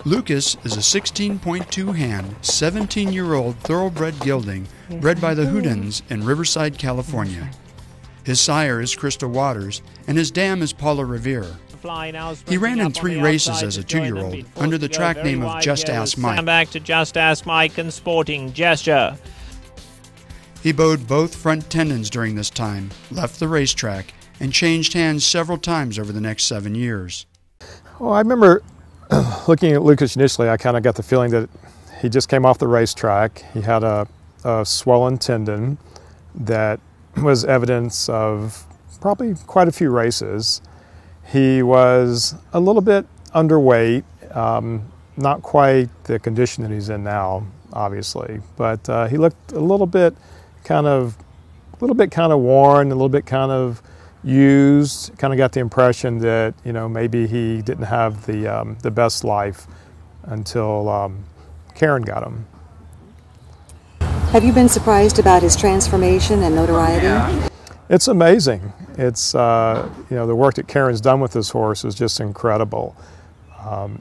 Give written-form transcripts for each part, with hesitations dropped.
Lukas is a 16.2 hand, 17-year-old thoroughbred gelding bred by the Houdins in Riverside, California. His sire is Krista Waters, and his dam is Paula Revere. He ran in 3 races as a 2-year-old under the track name of Just Ask Mike. Stand back to Just Ask Mike and Sporting Gesture. He bowed both front tendons during this time, left the racetrack, and changed hands several times over the next 7 years. Well, I remember looking at Lukas initially, I kind of got the feeling that he just came off the racetrack. He had a swollen tendon that was evidence of probably quite a few races. He was a little bit underweight, not quite the condition that he's in now, obviously, but he looked a little bit kind of worn, a little bit kind of used. Kind of got the impression that maybe he didn't have the best life until Karen got him. Have you been surprised about his transformation and notoriety? It's amazing. It's the work that Karen's done with this horse is just incredible,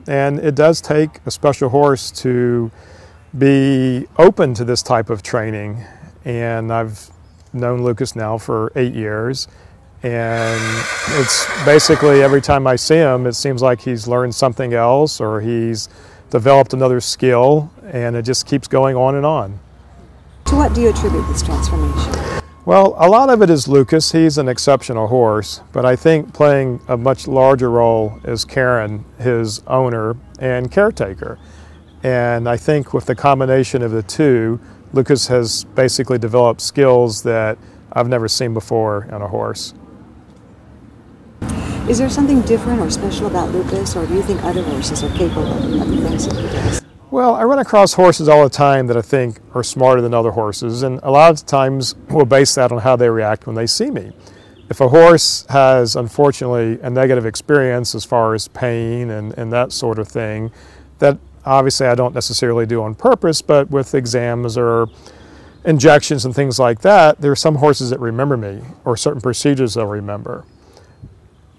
and it does take a special horse to be open to this type of training. And I've known Lukas now for 8 years, and it's basically every time I see him, it seems like he's learned something else or he's developed another skill, and it just keeps going on and on. To what do you attribute this transformation? Well, a lot of it is Lukas. He's an exceptional horse, but I think playing a much larger role is Karen, his owner and caretaker. And I think with the combination of the two, Lukas has basically developed skills that I've never seen before in a horse. Is there something different or special about Lukas, or do you think other horses are capable of the things that he does? Well, I run across horses all the time that I think are smarter than other horses, and a lot of times we'll base that on how they react when they see me. If a horse has, unfortunately, a negative experience as far as pain and that sort of thing, that obviously I don't necessarily do on purpose, but with exams or injections and things like that, there are some horses that remember me, or certain procedures they'll remember.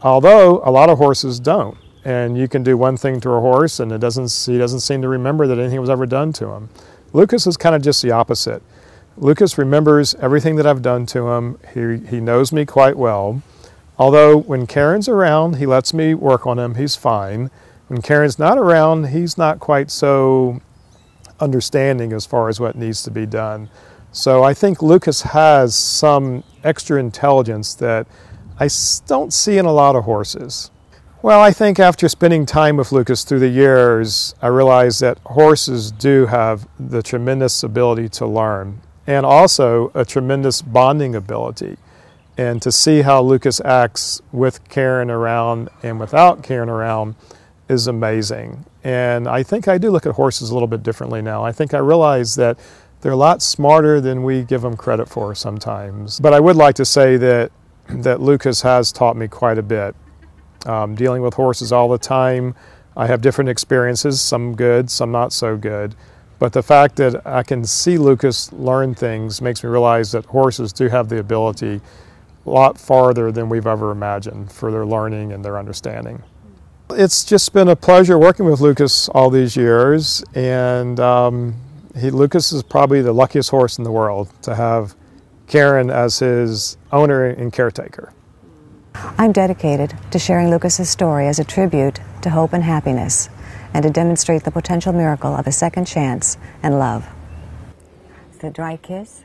Although a lot of horses don't. And you can do one thing to a horse and he doesn't seem to remember that anything was ever done to him. Lukas is kind of just the opposite. Lukas remembers everything that I've done to him. He knows me quite well. Although when Karen's around, he lets me work on him. He's fine. When Karen's not around, he's not quite so understanding as far as what needs to be done. So I think Lukas has some extra intelligence that I don't see in a lot of horses. Well, I think after spending time with Lukas through the years, I realized that horses do have the tremendous ability to learn, and also a tremendous bonding ability. And to see how Lukas acts with Karen around and without Karen around is amazing. And I think I do look at horses a little bit differently now. I think I realize that they're a lot smarter than we give them credit for sometimes. But I would like to say that Lukas has taught me quite a bit. Dealing with horses all the time, I have different experiences, some good, some not so good. But the fact that I can see Lukas learn things makes me realize that horses do have the ability a lot farther than we've ever imagined for their learning and their understanding. It's just been a pleasure working with Lukas all these years, and Lukas is probably the luckiest horse in the world to have Karen as his owner and caretaker. I'm dedicated to sharing Lukas's story as a tribute to hope and happiness, and to demonstrate the potential miracle of a second chance and love. The dry kiss.